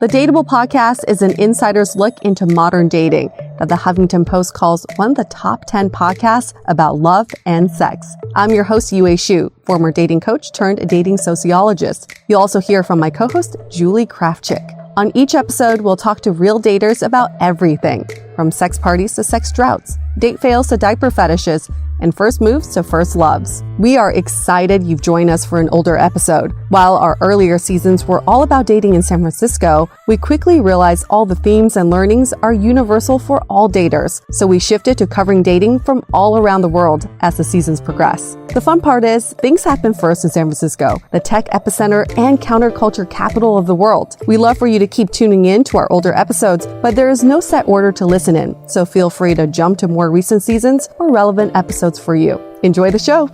The Dateable podcast is an insider's look into modern dating that the Huffington Post calls one of the top 10 podcasts about love and sex. I'm your host, Yue Xu, former dating coach turned dating sociologist. You'll also hear from my co-host, Julie Krafchick. On each episode, we'll talk to real daters about everything, from sex parties to sex droughts, date fails to diaper fetishes, and first moves to first loves. We are excited you've joined us for an older episode. While our earlier seasons were all about dating in San Francisco, we quickly realized all the themes and learnings are universal for all daters. So we shifted to covering dating from all around the world as the seasons progress. The fun part is, things happen first in San Francisco, the tech epicenter and counterculture capital of the world. We love for you to keep tuning in to our older episodes, but there is no set order to listen in, so feel free to jump to more recent seasons or relevant episodes for you. Enjoy the show.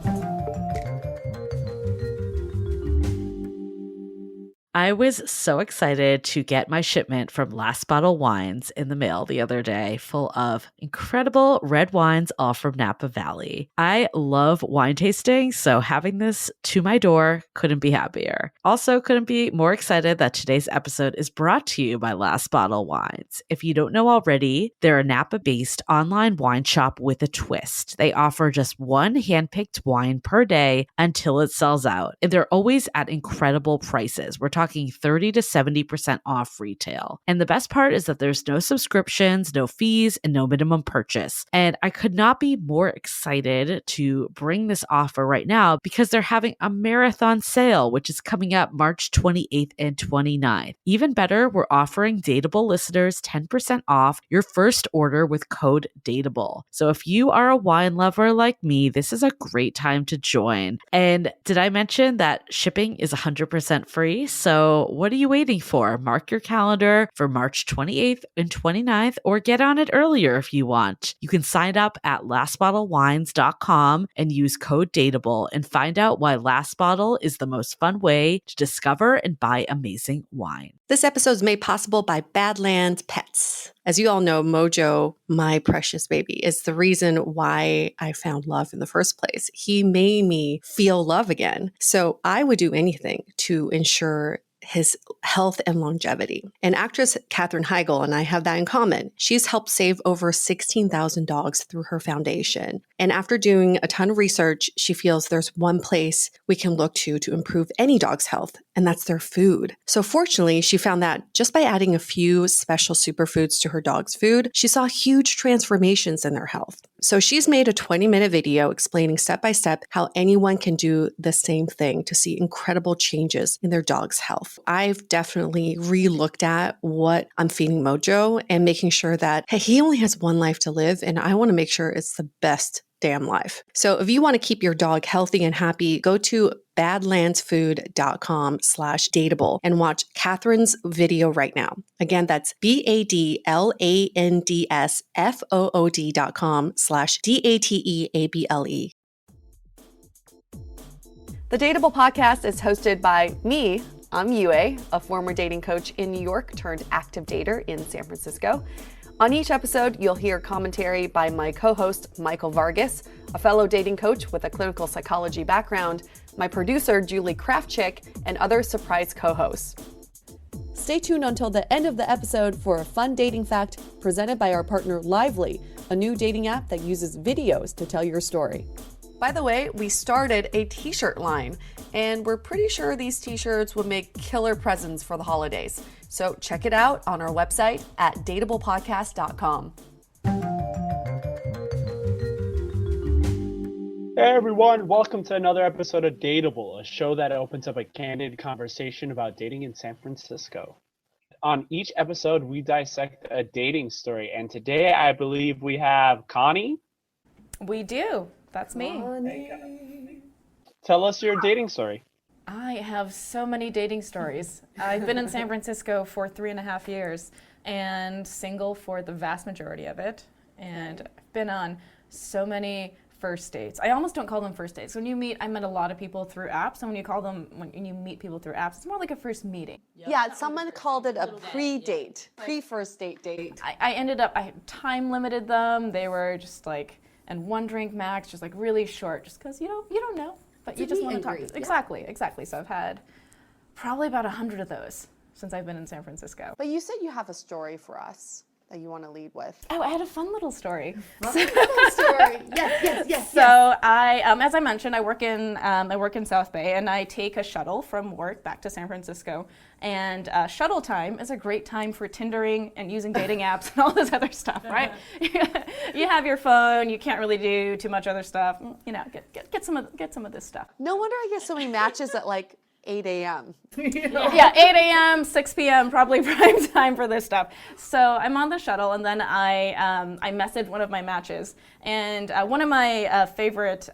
I was so excited to get my shipment from Last Bottle Wines in the mail the other day, full of incredible red wines, all from Napa Valley. I love wine tasting, so having this to my door couldn't be happier. Also, couldn't be more excited that today's episode is brought to you by Last Bottle Wines. If you don't know already, they're a Napa-based online wine shop with a twist. They offer just one handpicked wine per day until it sells out, and they're always at incredible prices. We're talking 30 to 70% off retail. And the best part is that there's no subscriptions, no fees, and no minimum purchase. And I could not be more excited to bring this offer right now because they're having a marathon sale, which is coming up March 28th and 29th. Even better, we're offering Dateable listeners 10% off your first order with code DATEABLE. So if you are a wine lover like me, this is a great time to join. And did I mention that shipping is 100% free? So what are you waiting for? Mark your calendar for March 28th and 29th, or get on it earlier if you want. You can sign up at lastbottlewines.com and use code DATEABLE and find out why Last Bottle is the most fun way to discover and buy amazing wine. This episode is made possible by Badlands Pets. As you all know, Mojo, my precious baby, is the reason why I found love in the first place. He made me feel love again. So I would do anything to ensure his health and longevity. And actress Katherine Heigl and I have that in common. She's helped save over 16,000 dogs through her foundation. And after doing a ton of research, she feels there's one place we can look to improve any dog's health, and that's their food. So fortunately, she found that just by adding a few special superfoods to her dog's food, she saw huge transformations in their health. So she's made a 20-minute video explaining step by step how anyone can do the same thing to see incredible changes in their dog's health. I've definitely re-looked at what I'm feeding Mojo and making sure that, hey, he only has one life to live, and I want to make sure it's the best damn life. So if you want to keep your dog healthy and happy, go to badlandsfood.com/dateable and watch Catherine's video right now. Again, that's badlandsfood.com/dateable. The Dateable podcast is hosted by me. I'm Yue, a former dating coach in New York turned active dater in San Francisco. On each episode, you'll hear commentary by my co-host, Michael Vargas, a fellow dating coach with a clinical psychology background, my producer, Julie Krafchick, and other surprise co-hosts. Stay tuned until the end of the episode for a fun dating fact presented by our partner Lively, a new dating app that uses videos to tell your story. By the way, we started a t-shirt line, and we're pretty sure these t-shirts would make killer presents for the holidays. So check it out on our website at dateablepodcast.com. Hey everyone, welcome to another episode of Dateable, a show that opens up a candid conversation about dating in San Francisco. On each episode, we dissect a dating story, and today I believe we have Connie. We do. That's me. Tell us your dating story. I have so many dating stories. I've been in San Francisco for 3.5 years and single for the vast majority of it. And I've been on so many first dates. I almost don't call them first dates. When you meet, I met a lot of people through apps. And when you meet people through apps, it's more like a first meeting. Yeah, someone called it a pre-date, pre-first date. I ended up, I time limited them. They were just like, and 1 drink max, just like really short, just because you don't know, but you just want to talk. Exactly. So I've had probably about 100 of those. since I've been in San Francisco. But you said you have a story for us that you want to lead with. Oh, I had a fun little story. Yes. So I, as I mentioned, I work in South Bay, and I take a shuttle from work back to San Francisco. And shuttle time is a great time for Tindering and using dating apps and all this other stuff, right? You have your phone, you can't really do too much other stuff. You know, get some of this stuff. No wonder I get so many matches at like 8 a.m. Yeah, 8 a.m., 6 p.m., probably prime time for this stuff. So I'm on the shuttle, and then I message one of my matches. And one of my favorite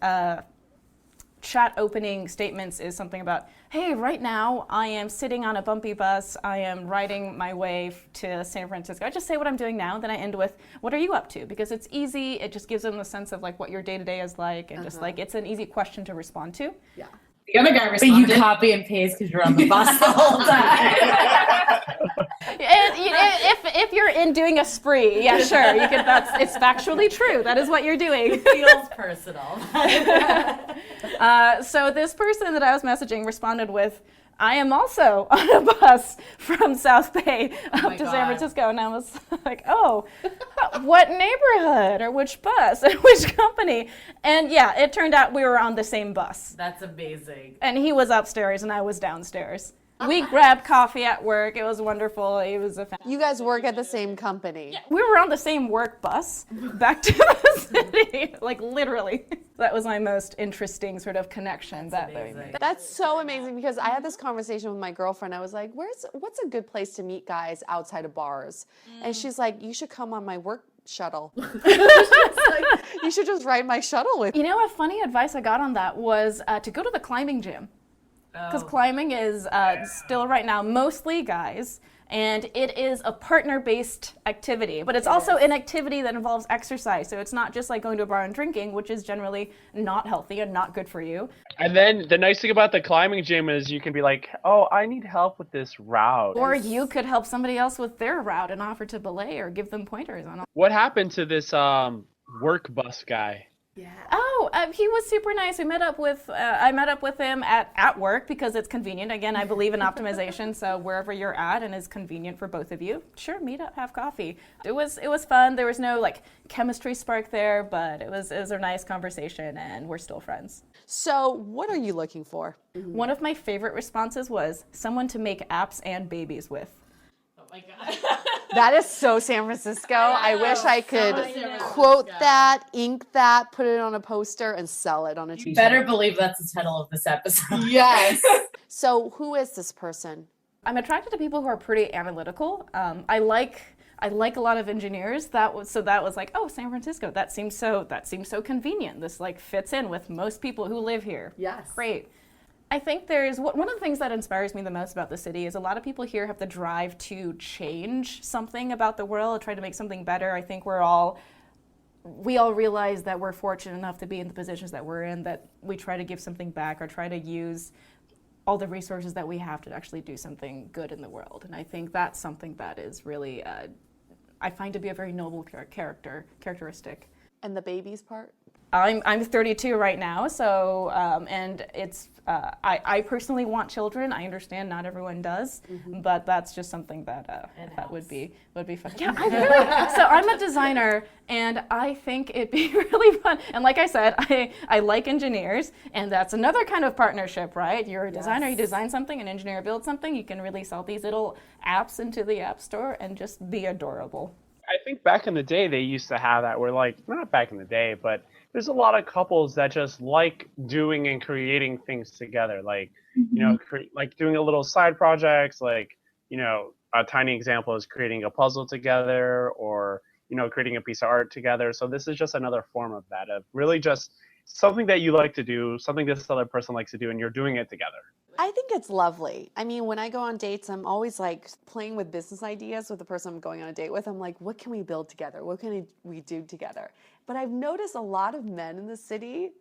chat opening statements is something about, hey, right now I am sitting on a bumpy bus. I am riding my way to San Francisco. I just say what I'm doing now, then I end with, what are you up to? Because it's easy. It just gives them a sense of like what your day-to-day is like, and just like it's an easy question to respond to. Yeah. The other guy responded. But you copy and paste because you're on the bus the whole time. If you're in doing a spree, yeah, sure. You can. It's factually true. That is what you're doing. It feels personal. So this person that I was messaging responded with, I am also on a bus from South Bay up to San Francisco. And I was like, oh, what neighborhood or which bus and which company? And yeah, it turned out we were on the same bus. That's amazing. And he was upstairs and I was downstairs. We grabbed coffee at work. It was wonderful. It was a You guys work at the same company. Yeah, we were on the same work bus back to the city, like literally. That was my most interesting sort of connection that we made. That's so amazing because I had this conversation with my girlfriend. I was like, what's a good place to meet guys outside of bars? And she's like, you should come on my work shuttle. You should just ride my shuttle with me. You know what funny advice I got on that was to go to the climbing gym. Because climbing is still right now mostly guys, and it is a partner-based activity, but it's also an activity that involves exercise. So it's not just like going to a bar and drinking, which is generally not healthy and not good for you. And then the nice thing about the climbing gym is you can be like, oh, I need help with this route. Or you could help somebody else with their route and offer to belay or give them pointers on. What happened to this work bus guy? Yeah. Oh, he was super nice. I met up with him at work because it's convenient. Again, I believe in optimization, so wherever you're at and is convenient for both of you, sure, meet up, have coffee. It was fun. There was no like chemistry spark there, but it was a nice conversation, and we're still friends. So, what are you looking for? One of my favorite responses was someone to make apps and babies with. Oh my God. That is so San Francisco. I wish I could quote that, ink that, put it on a poster, and sell it on a t-shirt. You better believe that's the title of this episode. Yes. So who is this person? I'm attracted to people who are pretty analytical. I like a lot of engineers. That was like, oh, San Francisco. That seems so convenient. This like fits in with most people who live here. Yes. Great. I think there's one of the things that inspires me the most about the city is a lot of people here have the drive to change something about the world, try to make something better. I think we all realize that we're fortunate enough to be in the positions that we're in, that we try to give something back or try to use all the resources that we have to actually do something good in the world. And I think that's something that is really, I find to be a very noble characteristic. And the babies part? I'm 32 right now, so and it's I personally want children. I understand not everyone does, but that's just something that would be fun. Yeah, so I'm a designer, and I think it'd be really fun. And like I said, I like engineers, and that's another kind of partnership, right? You're a designer, you design something, an engineer builds something. You can really sell these little apps into the app store and just be adorable. I think back in the day they used to have that where like, not back in the day, but there's a lot of couples that just like doing and creating things together. Like, you know, like doing a little side projects, like, you know, a tiny example is creating a puzzle together or, you know, creating a piece of art together. So this is just another form of that, of really just something that you like to do, something this other person likes to do, and you're doing it together. I think it's lovely. I mean, when I go on dates, I'm always like playing with business ideas with the person I'm going on a date with. I'm like, what can we build together? What can we do together? But I've noticed a lot of men in the city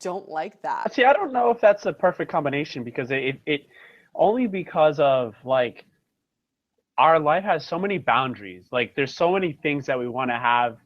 don't like that. See, I don't know if that's a perfect combination because it only because of like our life has so many boundaries. Like there's so many things that we want to have.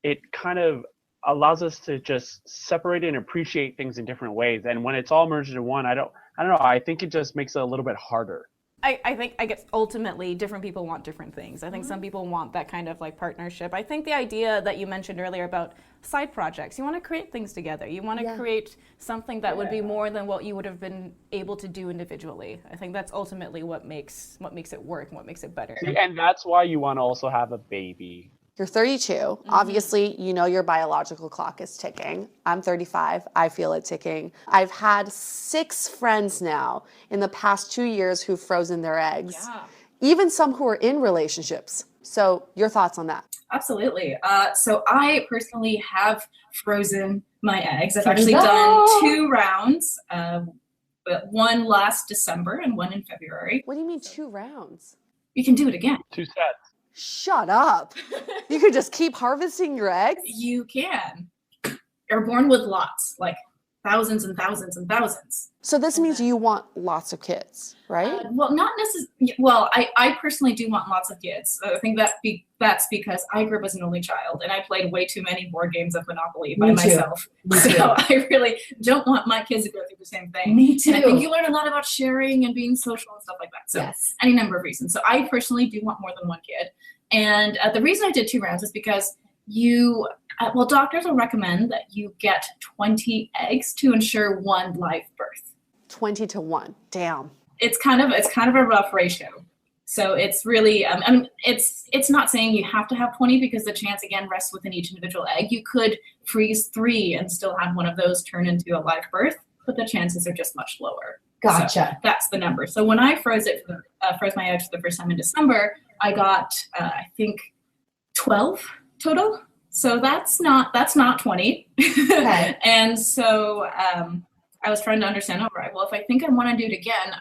It kind of allows us to just separate and appreciate things in different ways. And when it's all merged into one, I don't know. I think it just makes it a little bit harder. I think I guess ultimately different people want different things. I think some people want that kind of like partnership. I think the idea that you mentioned earlier about side projects, you want to create things together. You want to create something that would be more than what you would have been able to do individually. I think that's ultimately what makes it work and what makes it better. And that's why you want to also have a baby. You're 32. Obviously, you know your biological clock is ticking. I'm 35. I feel it ticking. I've had 6 friends now in the past 2 years who've frozen their eggs. Yeah. Even some who are in relationships. So your thoughts on that? Absolutely. So I personally have frozen my eggs. I've actually done 2 rounds, but one last December and one in February. What do you mean 2 rounds? You can do it again. 2 sets. Shut up. You could just keep harvesting your eggs? You can. You're born with lots, like thousands and thousands and thousands. So this means you want lots of kids, right? Well, not necessarily. Well, I personally do want lots of kids. I think that's because I grew up as an only child, and I played way too many board games of Monopoly by myself. So I really don't want my kids to go through the same thing. Me too. And I think you learn a lot about sharing and being social and stuff like that. So any number of reasons. So I personally do want more than one kid. And the reason I did 2 rounds is because doctors will recommend that you get 20 eggs to ensure 1 live birth. 20 to 1. Damn. It's kind of a rough ratio. So it's really, it's not saying you have to have 20 because the chance again rests within each individual egg. You could freeze 3 and still have one of those turn into a live birth, but the chances are just much lower. Gotcha. So that's the number. So when I froze my eggs for the first time in December, I got, I think 12 total. So that's not 20. Okay. And so, I was trying to understand, all right, well, if I think I want to do it again,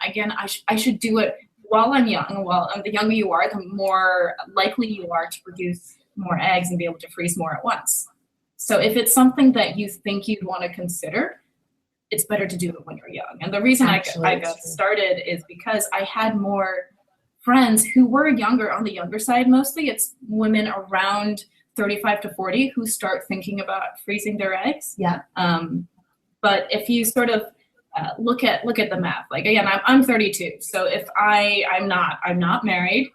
I should do it while I'm young. Well, the younger you are, the more likely you are to produce more eggs and be able to freeze more at once. So if it's something that you think you'd want to consider, it's better to do it when you're young. And the reason I got started is because I had more friends who were younger, on the younger side mostly. It's women around 35 to 40 who start thinking about freezing their eggs. Yeah. But if you sort of look at the math, like again, I'm 32. So if I'm not married,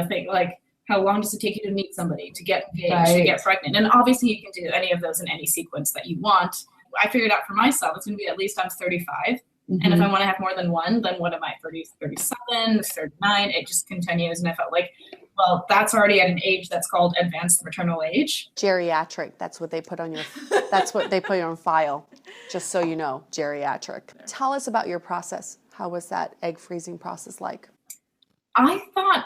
think like, how long does it take you to meet somebody, to get engaged, to get pregnant? And obviously you can do any of those in any sequence that you want. I figured out for myself, it's going to be at least I'm 35. And if I want to have more than one, then what am I, 30, 37, 39? It just continues. And I felt like, well, that's already at an age that's called advanced maternal age. Geriatric. That's what they put on your file. Just so you know, geriatric. Tell us about your process. How was that egg freezing process like? I thought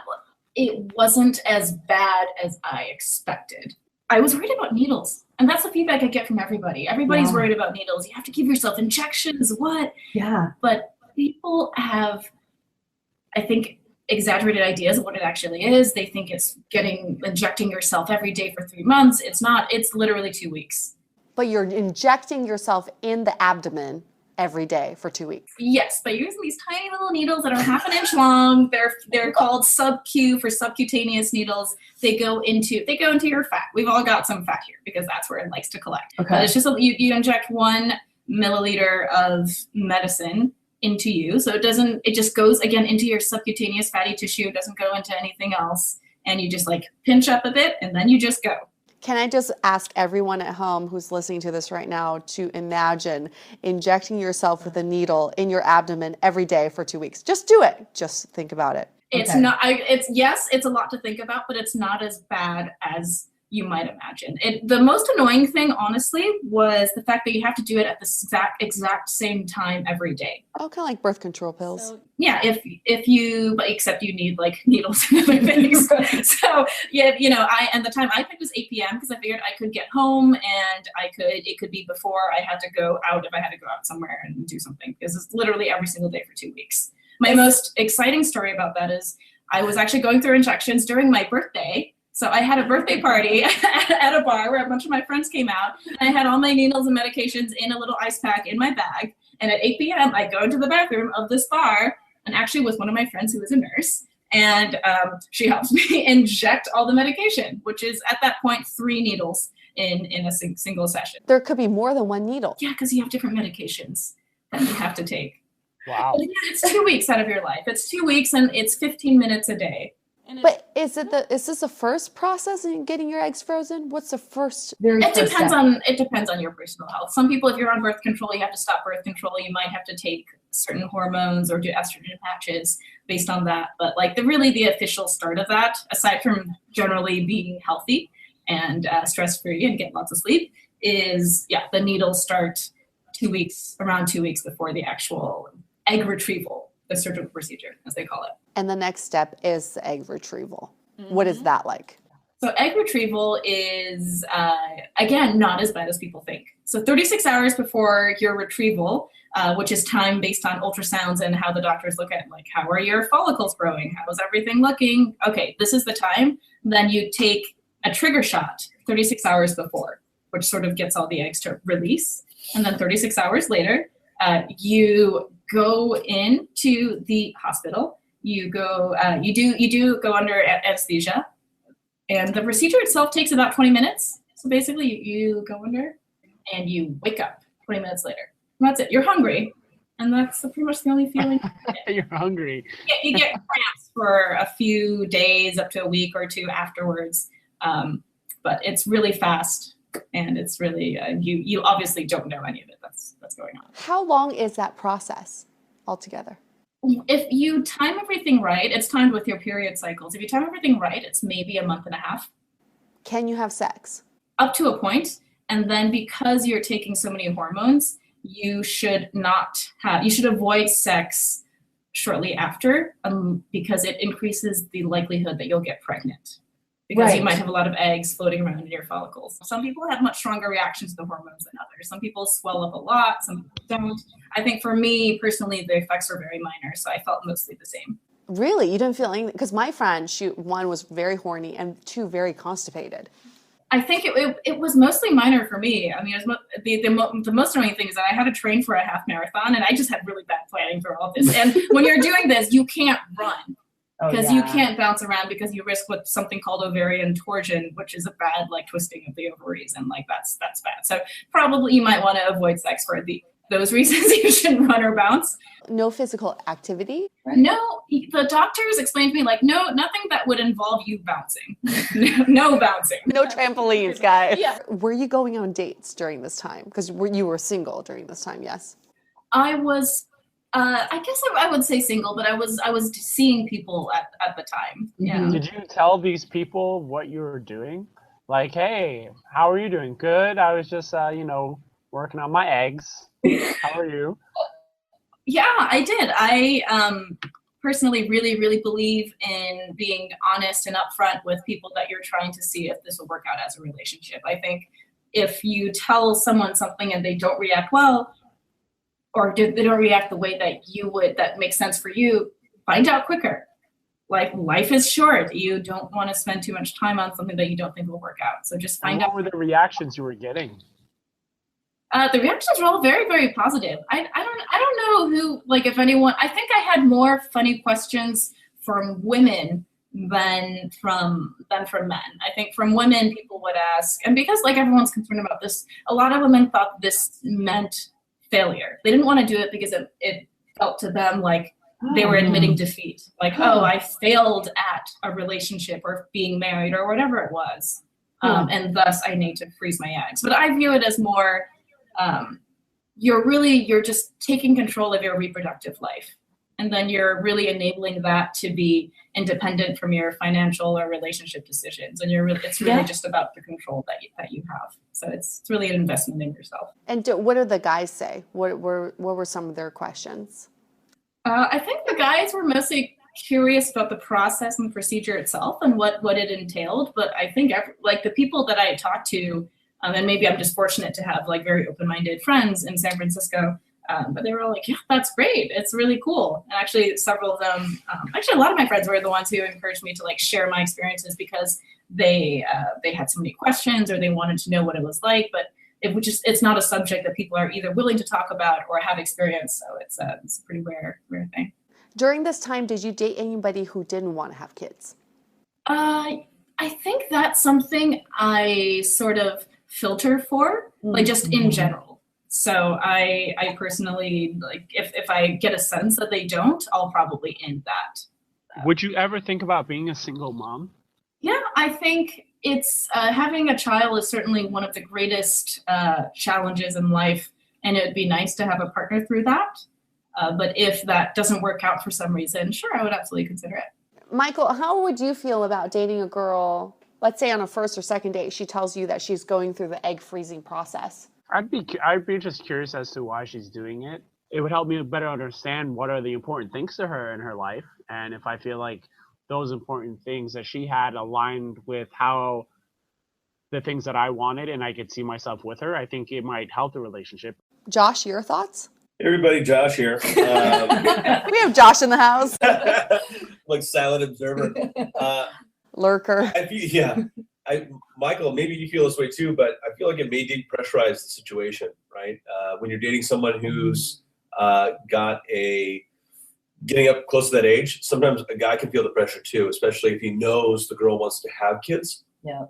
it wasn't as bad as I expected. I was worried about needles. And that's the feedback I get from everybody. Everybody's worried about needles. You have to give yourself injections. What? Yeah. But people have, I think, exaggerated ideas of what it actually is. They think it's injecting yourself every day for 3 months. It's not. It's literally 2 weeks. But you're injecting yourself in the abdomen every day for 2 weeks. Yes, but using these tiny little needles that are half an inch long. They're called sub-Q for subcutaneous needles. They go into your fat. We've all got some fat here because that's where it likes to collect. Okay. But it's just you inject 1 milliliter of medicine into you. So it just goes again into your subcutaneous fatty tissue. It doesn't go into anything else. And you just like pinch up a bit and then you just go. Can I just ask everyone at home who's listening to this right now to imagine injecting yourself with a needle in your abdomen every day for 2 weeks? Just do it. Just think about it. It's not, it's a lot to think about, but it's not as bad as you might imagine. The most annoying thing, honestly, was the fact that you have to do it at the exact same time every day. Oh, kind of like birth control pills. So, yeah, except you need like needles and other things. So yeah, and the time I picked was 8 p.m. because I figured I could get home and it could be before I had to go out if I had to go out somewhere and do something, because it's literally every single day for 2 weeks. My most exciting story about that is I was actually going through injections during my birthday. So I had a birthday party at a bar where a bunch of my friends came out, and I had all my needles and medications in a little ice pack in my bag. And at 8 p.m., I go into the bathroom of this bar, and actually with one of my friends who was a nurse, and she helps me inject all the medication, which is at that point 3 needles in a single session. There could be more than 1 needle. Yeah, because you have different medications that you have to take. Wow. But again, it's 2 weeks out of your life. It's 2 weeks and it's 15 minutes a day. But is this the first process in getting your eggs frozen? What's the first? It depends on your personal health. Some people, if you're on birth control, you have to stop birth control. You might have to take certain hormones or do estrogen patches based on that. But like the official start of that, aside from generally being healthy and stress-free and get lots of sleep, is the needles start around 2 weeks before the actual egg retrieval, the surgical procedure, as they call it. And the next step is the egg retrieval. What is that like? So egg retrieval is, again, not as bad as people think. So 36 hours before your retrieval, which is time based on ultrasounds and how the doctors look at, like, how are your follicles growing? How is everything looking? Okay, this is the time. Then you take a trigger shot 36 hours before, which sort of gets all the eggs to release. And then 36 hours later, you go into the hospital. You do go under anesthesia, and the procedure itself takes about 20 minutes. So basically, you go under, and you wake up 20 minutes later. And that's it. You're hungry, and that's pretty much the only feeling. You're hungry. You get cramps for a few days, up to a week or two afterwards, but it's really fast, and it's really you obviously don't know any of it that's going on. How long is that process altogether? If you time everything right, it's timed with your period cycles. If you time everything right, it's maybe a month and a half. Can you have sex? Up to a point, and then because you're taking so many hormones, you should avoid sex shortly after, because it increases the likelihood that you'll get pregnant. Because you might have a lot of eggs floating around in your follicles. Some people have much stronger reactions to the hormones than others. Some people swell up a lot, some people don't. I think for me, personally, the effects are very minor, so I felt mostly the same. Really? You didn't feel anything? Because my friend, one was very horny and two very constipated. I think it was mostly minor for me. I mean, it was the most annoying thing is that I had to train for a half marathon, and I just had really bad planning for all this. And when you're doing this, you can't run. Because you can't bounce around, because you risk what's something called ovarian torsion, which is a bad twisting of the ovaries, and that's bad. So probably you might want to avoid sex for those reasons. You shouldn't run or bounce. No physical activity? No, the doctors explained to me no, nothing that would involve you bouncing. No bouncing. No trampolines, guys. Yeah. Were you going on dates during this time? Because you were single during this time, yes? I was. I guess I would say single, but I was seeing people at the time. Yeah. Did you tell these people what you were doing? Like, hey, how are you doing? Good. I was just, working on my eggs. How are you? Yeah, I did. I personally really, really believe in being honest and upfront with people that you're trying to see if this will work out as a relationship. I think if you tell someone something and they don't react well, or they don't react the way that you would, that makes sense for you, find out quicker. Life is short. You don't want to spend too much time on something that you don't think will work out. So just find out. What were the reactions you were getting? The reactions were all very, very positive. I don't know who, if anyone, I think I had more funny questions from women than from men. I think from women, people would ask, and because everyone's concerned about this, a lot of women thought this meant failure. They didn't want to do it because it felt to them like they were admitting defeat. I failed at a relationship or being married or whatever it was. And thus I need to freeze my eggs. But I view it as more, you're just taking control of your reproductive life. And then you're really enabling that to be independent from your financial or relationship decisions. And it's really just about the control that you have. So it's really an investment in yourself. And what did the guys say? What were some of their questions? I think the guys were mostly curious about the process and the procedure itself and what it entailed. But I think the people that I had talked to, and maybe I'm just fortunate to have very open-minded friends in San Francisco, but they were all yeah, that's great. It's really cool. And actually several of them, a lot of my friends were the ones who encouraged me to share my experiences because they had so many questions or they wanted to know what it was like. But it's not a subject that people are either willing to talk about or have experience. So it's a pretty rare thing. During this time, did you date anybody who didn't want to have kids? I think that's something I sort of filter for, just in general. So I personally, like, if I get a sense that they don't, I'll probably end that. Would you ever think about being a single mom? Yeah, I think it's having a child is certainly one of the greatest challenges in life, and it would be nice to have a partner through that. But if that doesn't work out for some reason, sure, I would absolutely consider it. Michael, how would you feel about dating a girl, let's say on a first or second date, she tells you that she's going through the egg freezing process? I'd be just curious as to why she's doing it. It would help me better understand what are the important things to her in her life, and if I feel like those important things that she had aligned with how the things that I wanted and I could see myself with her, I think it might help the relationship. Josh, your thoughts? Hey everybody, Josh here. We have Josh in the house. Like silent observer. Lurker. Michael, maybe you feel this way too, but I feel like it may depressurize the situation, right? When you're dating someone who's getting up close to that age, sometimes a guy can feel the pressure too, especially if he knows the girl wants to have kids. Yeah.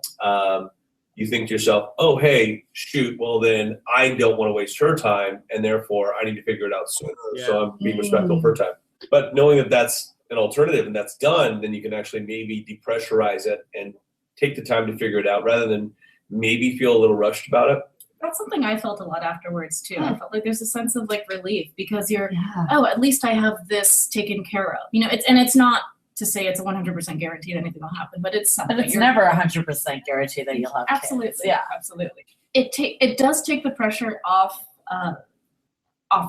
You think to yourself, oh, hey, shoot, well then I don't want to waste her time, and therefore I need to figure it out sooner, so I'm being respectful of her time. But knowing that that's an alternative and that's done, then you can actually maybe depressurize it and take the time to figure it out rather than maybe feel a little rushed about it. That's something I felt a lot afterwards too. I felt like there's a sense of like relief because oh, at least I have this taken care of. You know, it's not to say it's a 100% guarantee that anything will happen, but it's something. But it's never 100% guarantee that you'll have absolutely kids. Yeah, absolutely. It does take the pressure off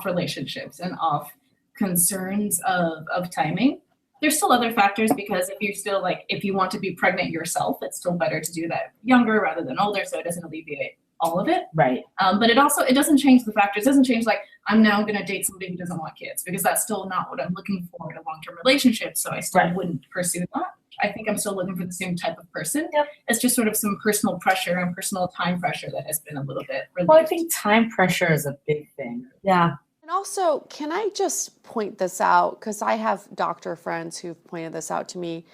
relationships and off concerns of timing. There's still other factors because if you want to be pregnant yourself, it's still better to do that younger rather than older, so it doesn't alleviate all of it. Right. But it doesn't change the factors. It doesn't change like I'm now going to date somebody who doesn't want kids because that's still not what I'm looking for in a long-term relationship. So I still wouldn't pursue that. I think I'm still looking for the same type of person. Yep. It's just sort of some personal pressure and personal time pressure that has been a little bit relieved. Well, I think time pressure is a big thing. Yeah. And also, can I just point this out? Because I have doctor friends who've pointed this out to me.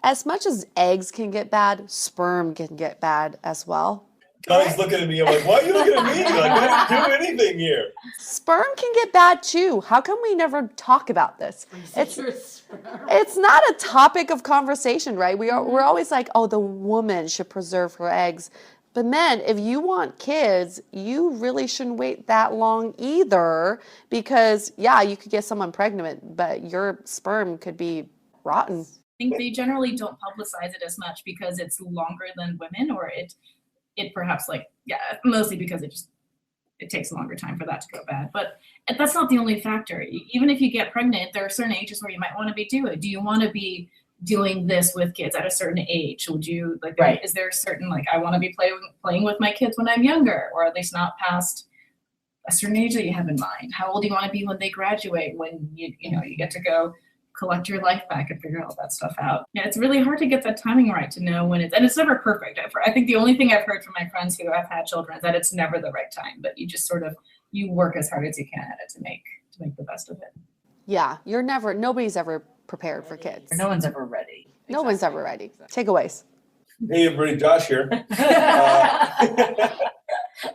As much as eggs can get bad, sperm can get bad as well. Connie's looking at me. I'm like, why are you looking at me? Like, I didn't do anything here. Sperm can get bad too. How come we never talk about this? It's not a topic of conversation, right? We're always like, oh, the woman should preserve her eggs. But men, if you want kids, you really shouldn't wait that long either because, yeah, you could get someone pregnant, but your sperm could be rotten. I think they generally don't publicize it as much because it's longer than women or it perhaps mostly because it takes a longer time for that to go bad. But that's not the only factor. Even if you get pregnant, there are certain ages where you might want to be doing it. Do you want to be doing this with kids at a certain age? Would you is there a certain I want to be playing with my kids when I'm younger, or at least not past a certain age that you have in mind? How old do you want to be when they graduate, when you get to go collect your life back and figure all that stuff out? Yeah, it's really hard to get that timing right to know when it's never perfect. I think the only thing I've heard from my friends who have had children is that it's never the right time, but you just you work as hard as you can at it to make the best of it. Yeah, nobody's ever prepared for kids. No one's ever ready. No one's ever ready. Takeaways. Hey everybody, Josh here.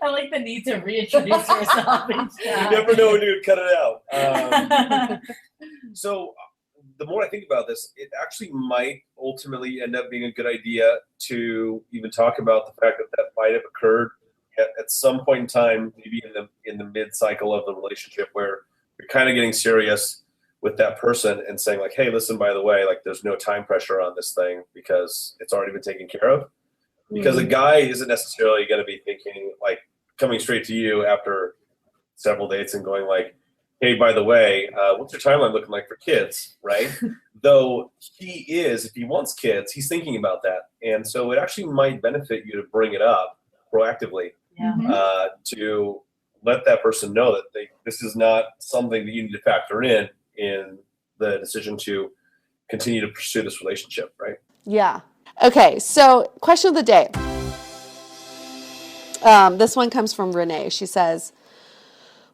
I like the need to reintroduce yourself. You never know when you cut it out. So the more I think about this, it actually might ultimately end up being a good idea to even talk about the fact that might have occurred at some point in time, maybe in the mid-cycle of the relationship where you're kind of getting serious with that person and saying like, hey, listen, by the way, there's no time pressure on this thing because it's already been taken care of. Because a guy isn't necessarily going to be thinking coming straight to you after several dates and going hey, by the way, what's your timeline looking like for kids, right? Though if he wants kids, he's thinking about that. And so it actually might benefit you to bring it up proactively to let that person know that this is not something that you need to factor in the decision to continue to pursue this relationship, right? Yeah. Okay, so question of the day. This one comes from Renee. She says,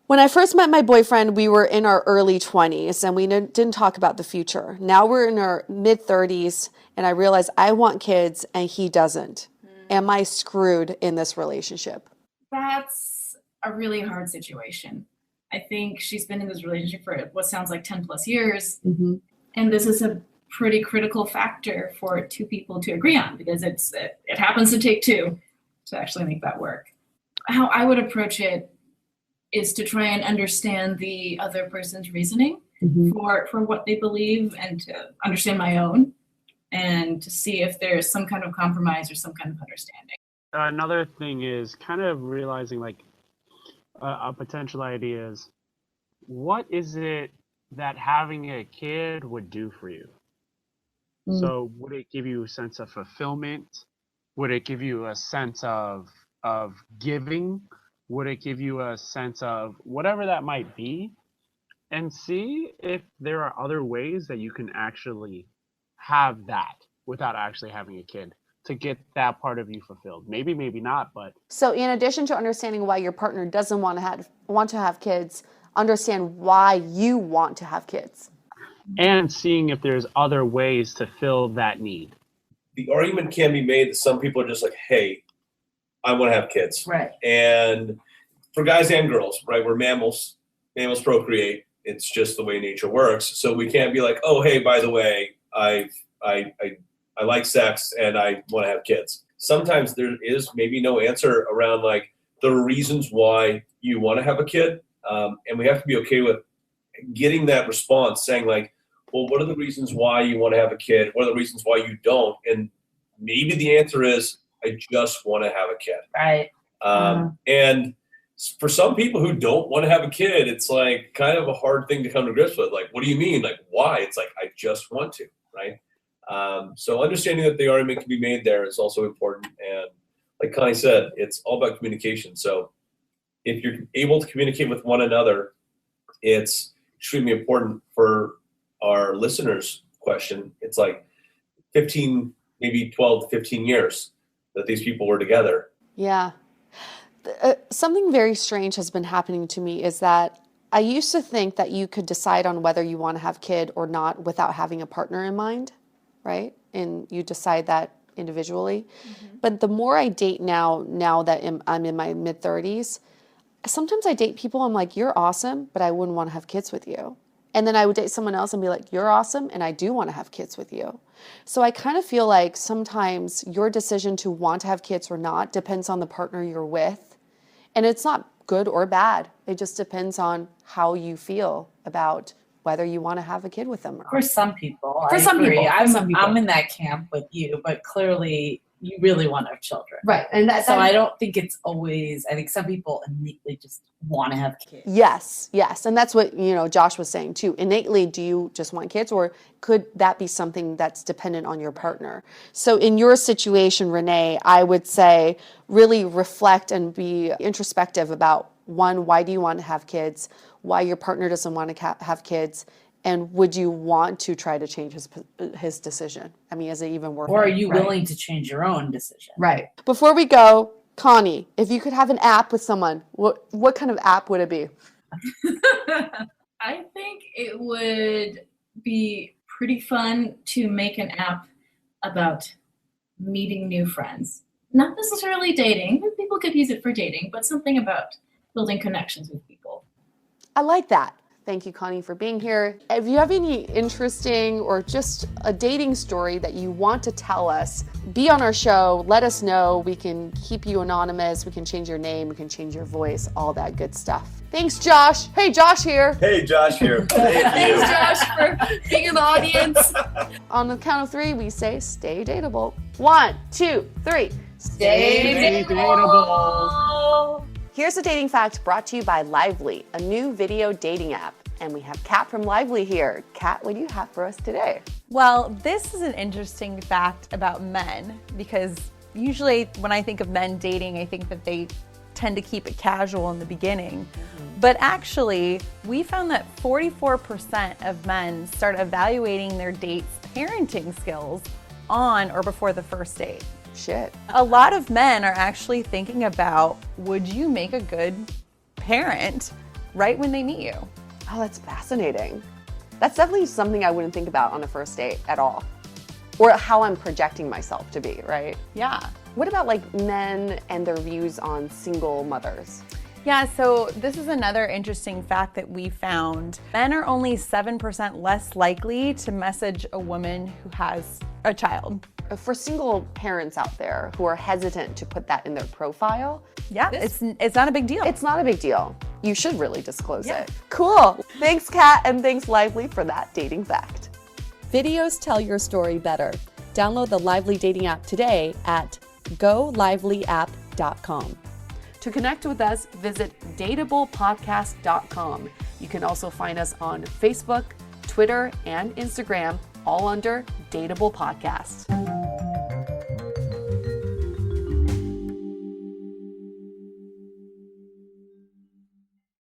when I first met my boyfriend, we were in our early 20s and we didn't talk about the future. Now we're in our mid 30s and I realize I want kids and he doesn't. Am I screwed in this relationship? That's a really hard situation. I think she's been in this relationship for what sounds like 10 plus years. Mm-hmm. And this is a pretty critical factor for two people to agree on, because it happens to take two to actually make that work. How I would approach it is to try and understand the other person's reasoning for what they believe, and to understand my own, and to see if there's some kind of compromise or some kind of understanding. Another thing is kind of realizing, like, a potential idea is, what is it that having a kid would do for you? So would it give you a sense of fulfillment? Would it give you a sense of giving? Would it give you a sense of whatever that might be? And see if there are other ways that you can actually have that without actually having a kid, to get that part of you fulfilled. Maybe not, but So in addition to understanding why your partner doesn't want to have kids, understand why you want to have kids. and seeing if there's other ways to fill that need. The argument can be made that some people are just like, hey, I want to have kids. Right. And for guys and girls, right, we're mammals. Mammals procreate. It's just the way nature works. So we can't be like, oh, hey, by the way, I like sex and I want to have kids. Sometimes there is maybe no answer around like the reasons why you want to have a kid. And we have to be okay with getting that response, saying like, well, what are the reasons why you want to have a kid? What are the reasons why you don't? And maybe the answer is, I just want to have a kid. Right. And for some people who don't want to have a kid, it's like kind of a hard thing to come to grips with. Like, what do you mean? Like, why? It's like, I just want to, right? So understanding that the argument can be made there is also important. And like Connie said, it's all about communication. So if you're able to communicate with one another, it's extremely important. For our listeners' question, it's like 15, maybe 12 to 15 years that these people were together. Yeah. Something very strange has been happening to me is that I used to think that you could decide on whether you want to have a kid or not without having a partner in mind, right? And you decide that individually. Mm-hmm. But the more I date now that I'm in my mid-30s, sometimes I date people, I'm like, you're awesome, but I wouldn't want to have kids with you. And then I would date someone else and be like, you're awesome, and I do want to have kids with you. So I kind of feel like sometimes your decision to want to have kids or not depends on the partner you're with. And it's not good or bad. It just depends on how you feel about whether you want to have a kid with them or not. For some people, For I some agree. people. I'm in that camp with you, but clearly you really want to have children. Right. And So I don't think it's always, I think some people innately just want to have kids. Yes. And that's what, Josh was saying too. Innately, do you just want kids, or could that be something that's dependent on your partner? So in your situation, Renee, I would say really reflect and be introspective about, one, why do you want to have kids? Why your partner doesn't want to have kids? And would you want to try to change his decision? I mean, is it even worth it? Or are you willing to change your own decision? Right. Before we go, Connie, if you could have an app with someone, what kind of app would it be? I think it would be pretty fun to make an app about meeting new friends. Not necessarily dating. People could use it for dating, but something about building connections with people. I like that. Thank you, Connie, for being here. If you have any interesting or just a dating story that you want to tell us, be on our show. Let us know. We can keep you anonymous. We can change your name. We can change your voice, all that good stuff. Thanks, Josh. Hey, Josh here. Hey, Josh here. Thank you. Thanks, Josh, for being in the audience. On the count of three, we say stay dateable. 1, 2, 3. Stay dateable. Here's a dating fact brought to you by Lively, a new video dating app. And we have Kat from Lively here. Kat, what do you have for us today? Well, this is an interesting fact about men, because usually when I think of men dating, I think that they tend to keep it casual in the beginning. Mm-hmm. But actually, we found that 44% of men start evaluating their date's parenting skills on or before the first date. Shit. A lot of men are actually thinking about, would you make a good parent right when they meet you? Oh, that's fascinating. That's definitely something I wouldn't think about on a first date at all. Or how I'm projecting myself to be, right? Yeah. What about like men and their views on single mothers? Yeah, so this is another interesting fact that we found. Men are only 7% less likely to message a woman who has a child. For single parents out there who are hesitant to put that in their profile, Yeah, it's not a big deal. it's not a big deal. You should really disclose it. Cool. Thanks, Kat, and thanks, Lively, for that dating fact. Videos tell your story better. Download the Lively dating app today at golively.app.com. To connect with us, visit dateablepodcast.com. You can also find us on Facebook, Twitter, and Instagram, all under Dateable Podcast.